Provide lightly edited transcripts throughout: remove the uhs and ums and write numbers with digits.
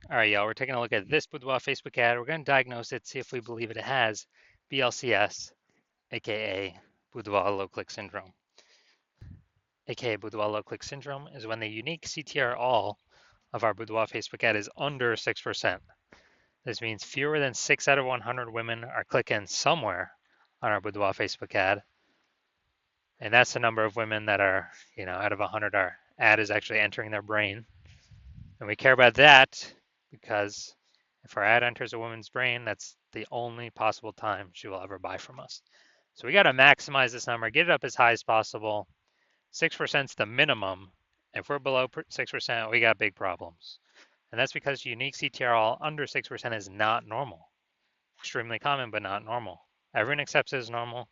All right, y'all, we're taking a look at this Boudoir Facebook ad. We're going to diagnose it, see if we believe it has BLCS, aka Boudoir low click syndrome. AKA Boudoir low click syndrome is when the unique CTR all of our Boudoir Facebook ad is under 6%. This means fewer than 6 out of 100 women are clicking somewhere on our Boudoir Facebook ad. And that's the number of women that are, out of 100, our ad is actually entering their brain. And we care about that because if our ad enters a woman's brain, that's the only possible time she will ever buy from us. So we got to maximize this number, get it up as high as possible. 6% is the minimum. If we're below 6%, we got big problems. And that's because unique CTRL under 6% is not normal. Extremely common, but not normal. Everyone accepts it as normal,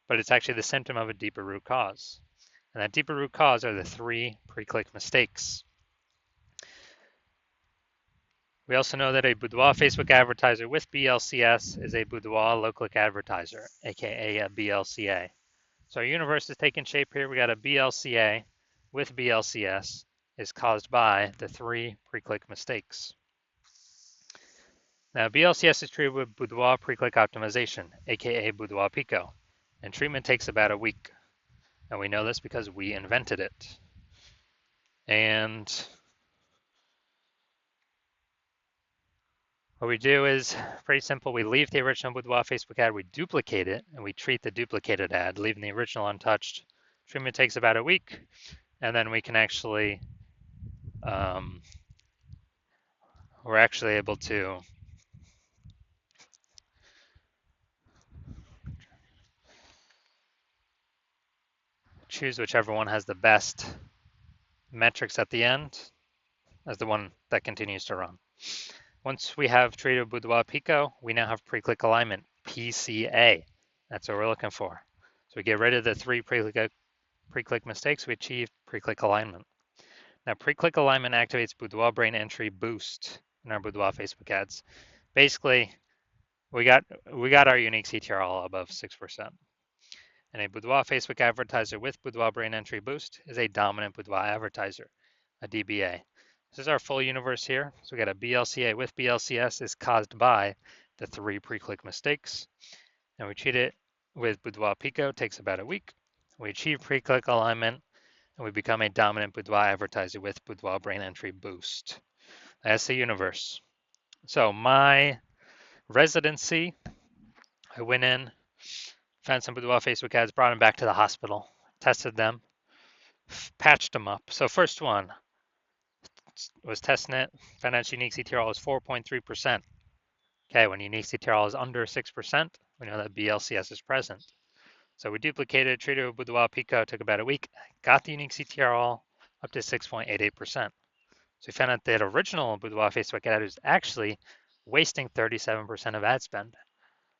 but it's actually the symptom of a deeper root cause. And that deeper root cause are the 3 pre-click mistakes. We also know that a Boudoir Facebook advertiser with BLCS is a Boudoir low-click advertiser, aka a BLCA. So our universe is taking shape here. We got a BLCA with BLCS is caused by the 3 pre-click mistakes. Now, BLCS is treated with Boudoir pre-click optimization, aka Boudoir Pico, and treatment takes about a week. And we know this because we invented it. And what we do is pretty simple. We leave the original Boudoir Facebook ad, we duplicate it, and we treat the duplicated ad, leaving the original untouched. Treatment takes about a week, and then we can actually, we're actually able to choose whichever one has the best metrics at the end as the one that continues to run. Once we have treated Boudoir Pico, we now have pre-click alignment, PCA. That's what we're looking for. So we get rid of the 3 pre-click mistakes, we achieve pre-click alignment. Now, pre-click alignment activates Boudoir brain entry boost in our Boudoir Facebook ads. Basically, we got our unique CTR all above 6%. And a Boudoir Facebook advertiser with Boudoir brain entry boost is a dominant Boudoir advertiser, a DBA. This is our full universe here. So we got a BLCA with BLCS is caused by the 3 pre-click mistakes. And we treat it with Boudoir Pico, takes about a week. We achieve pre-click alignment, and we become a dominant Boudoir advertiser with Boudoir brain entry boost. That's the universe. So my residency, I went in, found some Boudoir Facebook ads, brought them back to the hospital, tested them, patched them up. So first one, was testing it, found out unique CTRL is 4.3%. Okay, when unique CTRL is under 6%, we know that BLCS is present. So we duplicated, treated with Boudoir Pico, took about a week, got the unique CTRL up to 6.88%. So we found out that original Boudoir Facebook ad was actually wasting 37% of ad spend.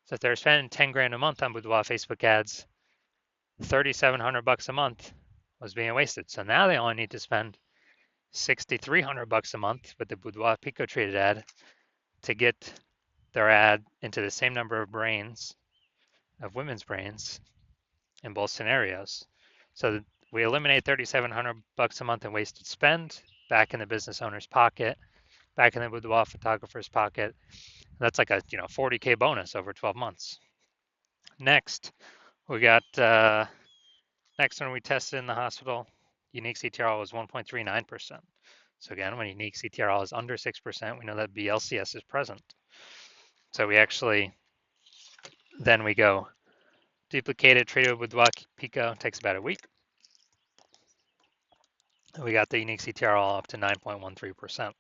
So if they're spending 10 grand a month on Boudoir Facebook ads, 3,700 bucks a month was being wasted. So now they only need to spend 6,300 bucks a month with the Boudoir Pico treated ad to get their ad into the same number of brains, of women's brains, in both scenarios. So we eliminate 3,700 bucks a month in wasted spend back in the business owner's pocket, back in the Boudoir photographer's pocket. That's like a 40K bonus over 12 months. Next, we got next one we tested in the hospital. Unique CTRL was 1.39%. So again, when unique CTRL is under 6%, we know that BLCS is present. So we actually, then we go duplicate it, treat it with Boudoir Pico, takes about a week. We got the unique CTRL up to 9.13%.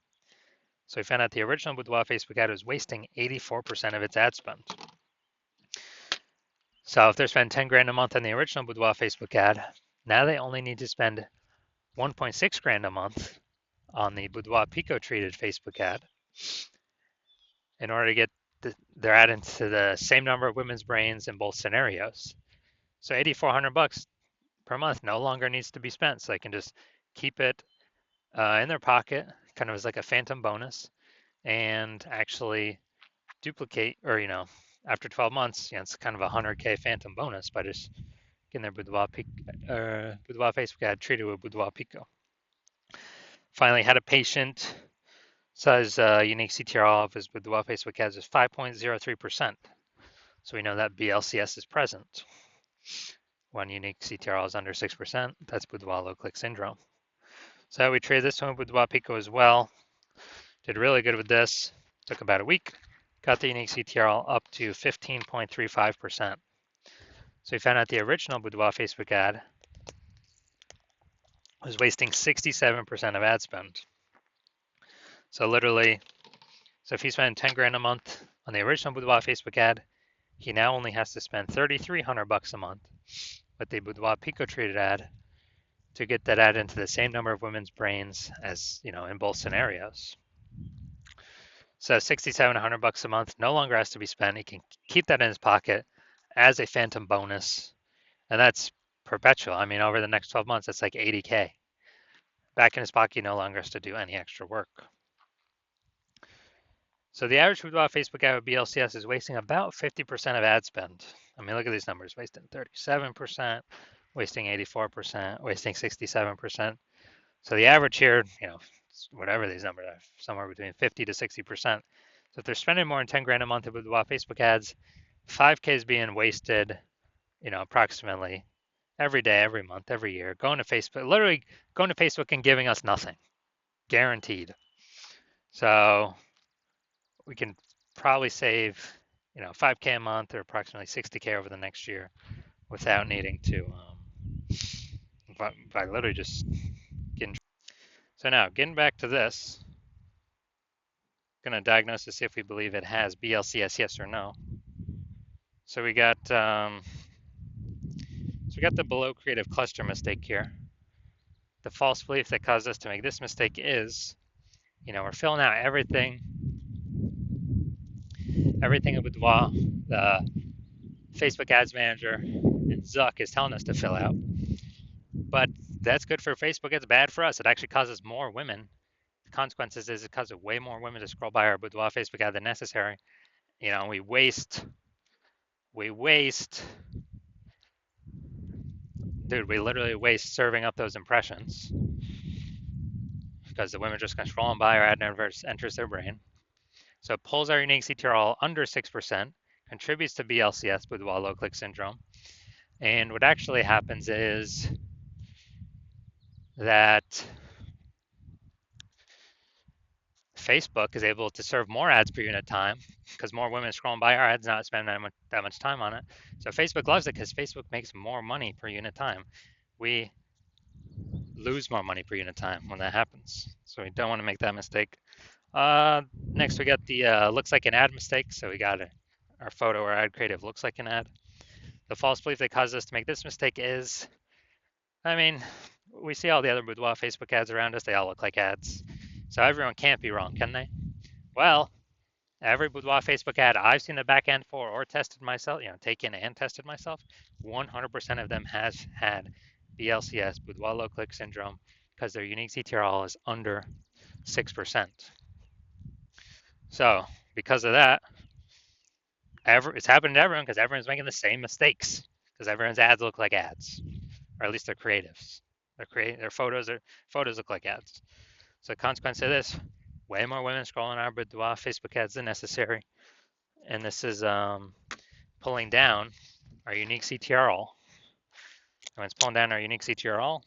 So we found out the original Boudoir Facebook ad was wasting 84% of its ad spend. So if they're spending 10 grand a month on the original Boudoir Facebook ad, now they only need to spend 1.6 grand a month on the Boudoir Pico treated Facebook ad in order to get their ad into the same number of women's brains in both scenarios. So 8,400 bucks per month no longer needs to be spent. So they can just keep it in their pocket, kind of as like a phantom bonus, and actually duplicate, or after 12 months, it's kind of a 100K phantom bonus by just getting their Boudoir Facebook ad treated with Boudoir Pico. Finally, had a patient. Says unique CTRL of his Boudoir Facebook ads is 5.03%. So we know that BLCS is present. When unique CTRL is under 6%, that's Boudoir low click syndrome. So we traded this one with Boudoir Pico as well. Did really good with this. Took about a week. Got the unique CTRL up to 15.35%. So we found out the original Boudoir Facebook ad was wasting 67% of ad spend. So literally, if he spent 10 grand a month on the original Boudoir Facebook ad, he now only has to spend $3,300 a month with the Boudoir Pico traded ad to get that ad into the same number of women's brains as, in both scenarios. So $6,700 a month no longer has to be spent. He can keep that in his pocket as a phantom bonus, and that's perpetual. I mean, over the next 12 months, that's like 80K. Back in his pocket, he no longer has to do any extra work. So the average Boudoir Facebook ad with BLCS is wasting about 50% of ad spend. I mean, look at these numbers, wasting 37%, wasting 84%, wasting 67%. So the average here, whatever these numbers are, somewhere between 50 to 60%. So if they're spending more than 10 grand a month with Facebook ads, 5K is being wasted, approximately every day, every month, every year, going to Facebook, literally going to Facebook and giving us nothing, guaranteed. So we can probably save, 5K a month or approximately 60K over the next year without needing to, by literally just getting. So now getting back to this, going to diagnose to see if we believe it has BLCS, yes or no. So we got the below creative cluster mistake here. The false belief that caused us to make this mistake is, we're filling out everything in Boudoir, the Facebook Ads Manager, and Zuck is telling us to fill out. But that's good for Facebook. It's bad for us. It actually causes more women. The consequences is it causes way more women to scroll by our Boudoir Facebook ad than necessary. We waste. Dude, we literally waste serving up those impressions because the women are just going to scroll on by, our ad never enters their brain. So it pulls our unique CTRL under 6%, contributes to BLCS, Boudoir low click syndrome. And what actually happens is that Facebook is able to serve more ads per unit time because more women are scrolling by our ads, not spending that much time on it. So Facebook loves it because Facebook makes more money per unit time. We lose more money per unit time when that happens. So we don't want to make that mistake. Next, we got the looks like an ad mistake. So we got our photo or ad creative looks like an ad. The false belief that caused us to make this mistake is, we see all the other Boudoir Facebook ads around us. They all look like ads. So everyone can't be wrong, can they? Well, every Boudoir Facebook ad I've seen the back end for or tested myself, taken and tested myself, 100% of them has had BLCS, Boudoir low click syndrome, because their unique CTRL is under 6%. So because of that, it's happening to everyone because everyone's making the same mistakes because everyone's ads look like ads, or at least their creatives. Their photos look like ads. So the consequence of this, way more women scrolling our Boudoir Facebook ads than necessary. And this is pulling down our unique CTRL. When it's pulling down our unique CTRL,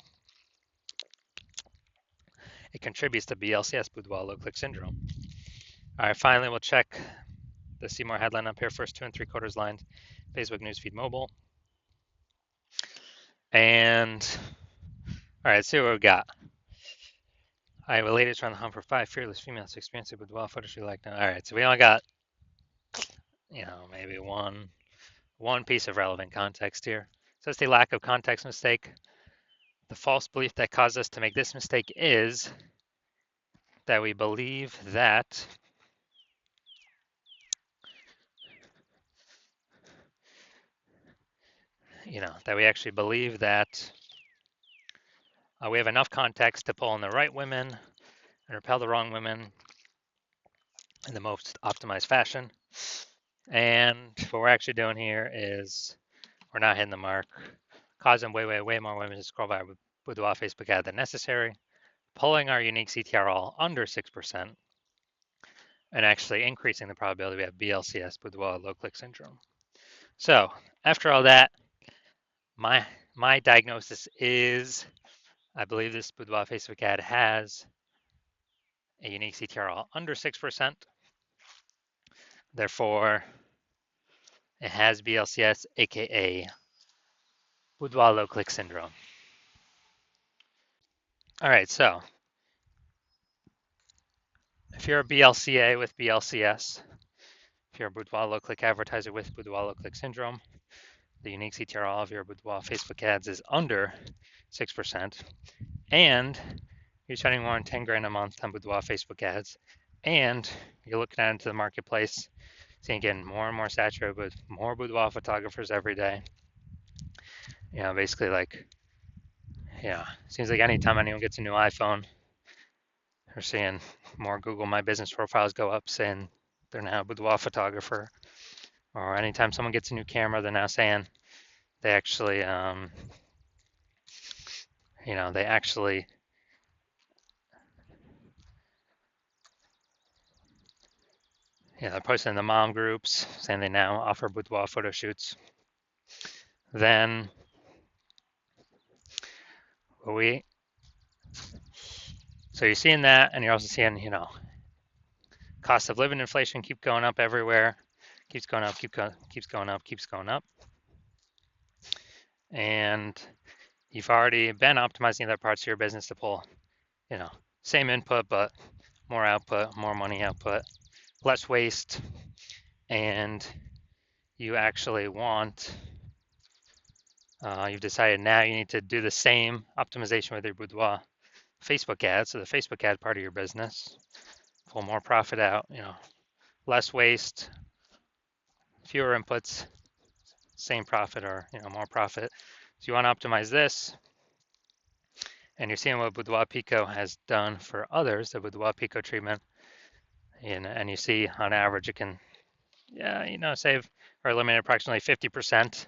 it contributes to BLCS, Boudoir low click syndrome. All right, finally, we'll check the see more headline up here, first 2 3/4 lines, Facebook newsfeed mobile. And all right, let's see what we got. I have a ladies around the hunt for 5 fearless females experiencing Boudoir photo she liked. All right, so we only got, maybe one piece of relevant context here. So it's the lack of context mistake. The false belief that caused us to make this mistake is that we believe that that we actually believe that we have enough context to pull in the right women and repel the wrong women in the most optimized fashion. And what we're actually doing here is we're not hitting the mark, causing way more women to scroll by Boudoir Facebook ad than necessary, pulling our unique CTRL under 6%, and actually increasing the probability we have BLCS, Boudoir low click syndrome. So after all that, my diagnosis is, I believe this Boudoir Facebook ad has a unique CTR under 6%. Therefore, it has BLCS, aka Boudoir low click syndrome. All right, so if you're a BLCA with BLCS, if you're a Boudoir low click advertiser with Boudoir low click syndrome, the unique CTR of your Boudoir Facebook ads is under 6%, and you're spending more than 10 grand a month on Boudoir Facebook ads, and you're looking out into the marketplace, seeing getting more and more saturated with more Boudoir photographers every day. You know, basically like, yeah, seems like anytime anyone gets a new iPhone, we're seeing more Google My Business profiles go up saying they're now a boudoir photographer. Or anytime someone gets a new camera, they're now saying they actually, they're posting in the mom groups saying they now offer boudoir photo shoots. Then so you're seeing that, and you're also seeing, cost of living inflation keep going up everywhere, keeps going up, keeps going up. And you've already been optimizing other parts of your business to pull, same input, but more output, more money output, less waste. And you actually want, you've decided now you need to do the same optimization with your Boudoir Facebook ads. So the Facebook ad part of your business, pull more profit out, less waste, fewer inputs, same profit, or more profit. So you want to optimize this, and you're seeing what Boudoir Pico has done for others, the Boudoir Pico treatment, and you see on average it can, save or eliminate approximately 50%.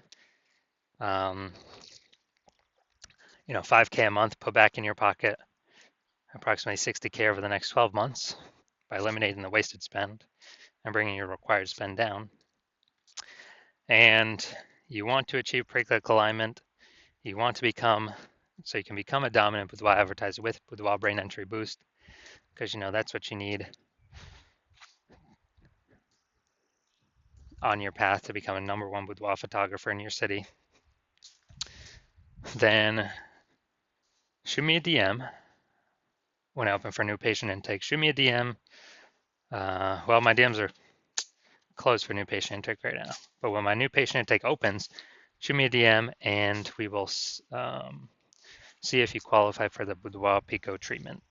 5K a month put back in your pocket, approximately 60K over the next 12 months by eliminating the wasted spend and bringing your required spend down. And you want to achieve pre-click alignment. You want to so you can become a dominant Boudoir advertiser with Boudoir Brain Entry Boost, because that's what you need on your path to become a #1 boudoir photographer in your city. Then shoot me a DM when I open for new patient intake. Shoot me a DM. Well, my DMs are closed for new patient intake right now, but when my new patient intake opens, shoot me a DM and we will see if you qualify for the Boudoir Pico treatment.